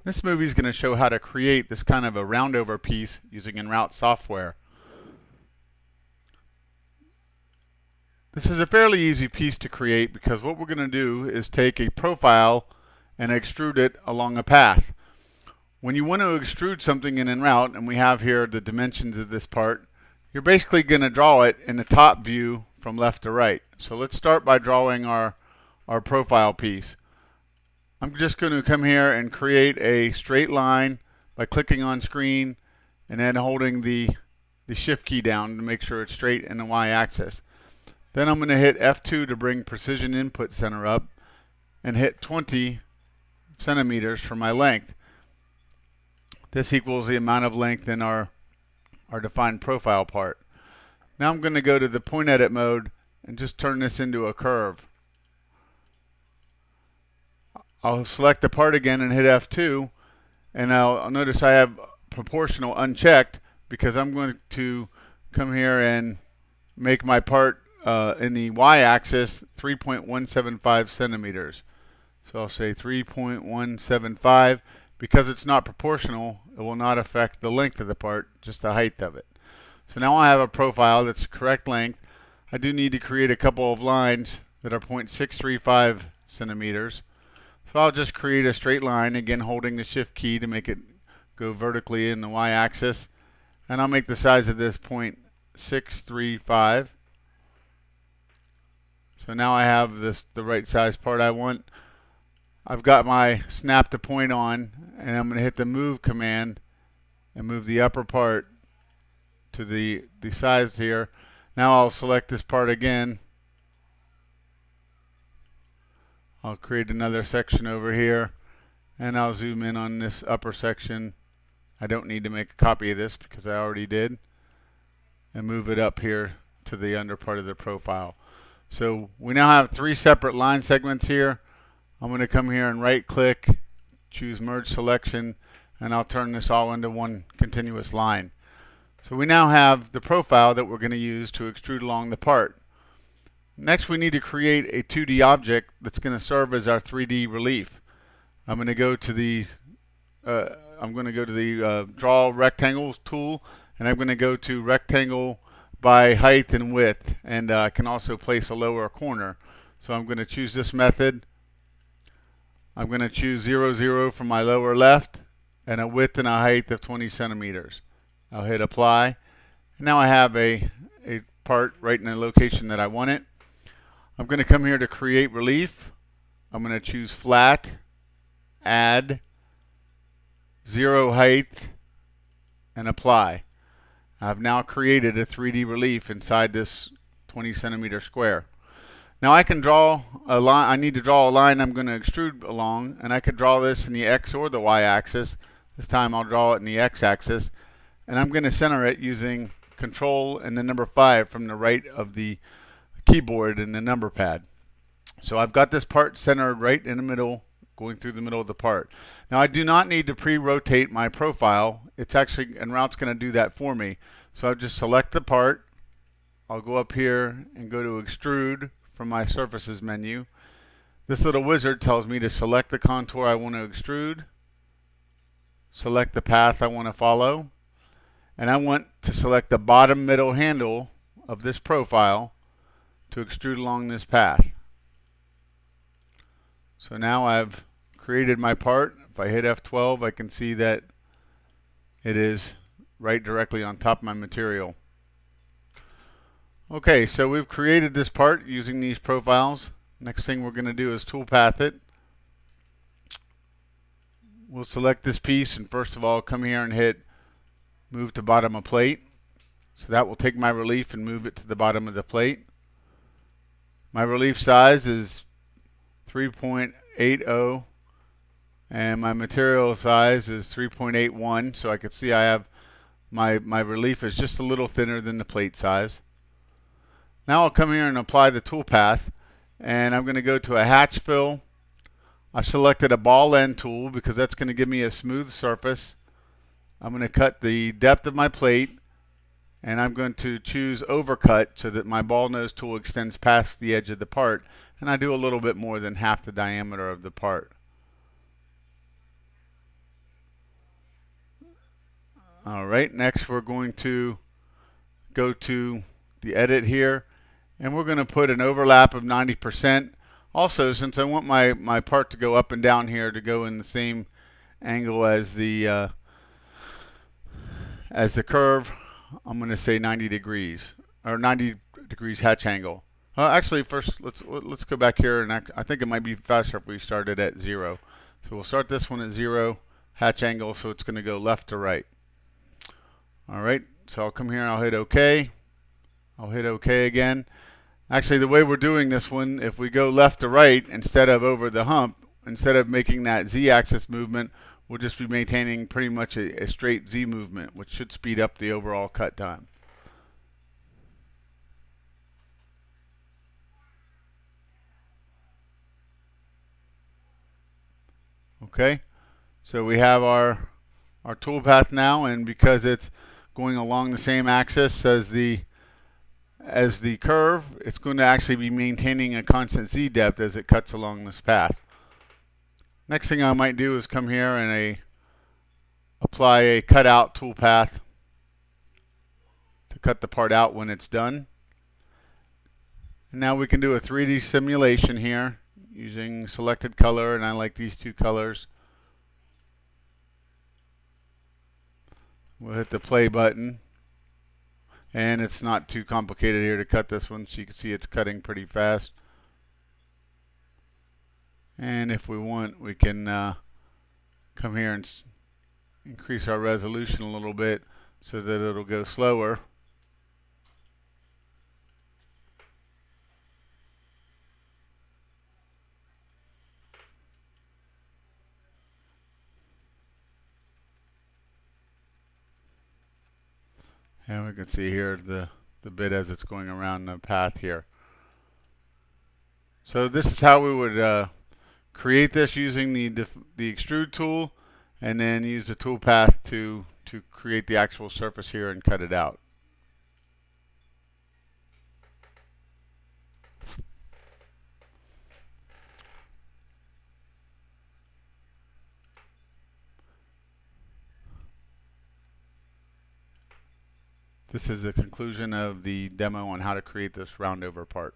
This movie is going to show how to create this kind of a roundover piece using EnRoute software. This is a fairly easy piece to create because what we're going to do is take a profile and extrude it along a path. When you want to extrude something in EnRoute, and we have here the dimensions of this part, you're basically going to draw it in the top view from left to right. So let's start by drawing our profile piece. I'm just going to come here and create a straight line by clicking on screen and then holding the shift key down to make sure it's straight in the y-axis. Then I'm going to hit F2 to bring precision input center up and hit 20 centimeters for my length. This equals the amount of length in our defined profile part. Now I'm going to go to the point edit mode and just turn this into a curve. I'll select the part again and hit F2, and I'll notice I have proportional unchecked because I'm going to come here and make my part in the y-axis 3.175 centimeters. So I'll say 3.175. Because it's not proportional, it will not affect the length of the part, just the height of it. So now I have a profile that's the correct length. I do need to create a couple of lines that are 0.635 centimeters. So I'll just create a straight line, again holding the shift key to make it go vertically in the y-axis. And I'll make the size of this 0.635. So now I have the right size part I want. I've got my snap to point on, and I'm going to hit the move command and move the upper part to the size here. Now I'll select this part again. I'll create another section over here, and I'll zoom in on this upper section. I don't need to make a copy of this because I already did, and move it up here to the under part of the profile. So we now have 3 separate line segments here. I'm going to come here and right click, choose merge selection, and I'll turn this all into one continuous line. So we now have the profile that we're going to use to extrude along the part. Next we need to create a 2D object that's going to serve as our 3D relief. I'm going to go to the draw rectangles tool, and I'm going to go to rectangle by height and width, and I can also place a lower corner. So I'm going to choose this method. I'm going to choose 0, 0 for my lower left and a width and a height of 20 centimeters. I'll hit apply. And now I have a part right in the location that I want it. I'm going to come here to create relief. I'm going to choose flat, add, 0 height, and apply. I've now created a 3D relief inside this 20 centimeter square. Now I can draw a line. I need to draw a line I'm going to extrude along, and I could draw this in the X or the Y axis. This time I'll draw it in the X axis, and I'm going to center it using Control and the number 5 from the right of the keyboard in the number pad. So I've got this part centered right in the middle, going through the middle of the part. Now I do not need to pre-rotate my profile. It's actually EnRoute's going to do that for me. So I'll just select the part. I'll go up here and go to Extrude from my surfaces menu. This little wizard tells me to select the contour I want to extrude, select the path I want to follow, and I want to select the bottom middle handle of this profile to extrude along this path. So now I've created my part. If I hit F12, I can see that it is right directly on top of my material. Okay, so we've created this part using these profiles. Next thing we're going to do is toolpath it. We'll select this piece, and first of all come here and hit move to bottom of plate. So that will take my relief and move it to the bottom of the plate. My relief size is 3.80 and my material size is 3.81, so I can see I have my relief is just a little thinner than the plate size. Now I'll come here and apply the toolpath, and I'm going to go to a hatch fill. I selected a ball end tool because that's going to give me a smooth surface. I'm going to cut the depth of my plate, and I'm going to choose overcut so that my ball nose tool extends past the edge of the part, and I do a little bit more than half the diameter of the part. All right, next we're going to go to the edit here, and we're going to put an overlap of 90%. Also, since I want my part to go up and down here to go in the same angle as the curve, I'm going to say 90 degrees, or 90 degrees hatch angle. Actually, first let's go back here, and I think it might be faster if we started at 0. So we'll start this one at 0 hatch angle, so it's going to go left to right. All right, so I'll come here and I'll hit OK. I'll hit OK again. Actually, the way we're doing this one, if we go left to right instead of over the hump, instead of making that Z-axis movement, we'll just be maintaining pretty much a straight Z movement, which should speed up the overall cut time. Okay, so we have our toolpath now, and because it's going along the same axis as the curve, it's going to actually be maintaining a constant Z depth as it cuts along this path. Next thing I might do is come here and apply a cutout toolpath to cut the part out when it's done. And now we can do a 3D simulation here using selected color, and I like these two colors. We'll hit the play button, and it's not too complicated here to cut this one, so you can see it's cutting pretty fast. And if we want, we can come here and increase our resolution a little bit so that it'll go slower. And we can see here the bit as it's going around the path here. So this is how we would create this using the extrude tool, and then use the toolpath to create the actual surface here and cut it out. This is the conclusion of the demo on how to create this roundover part.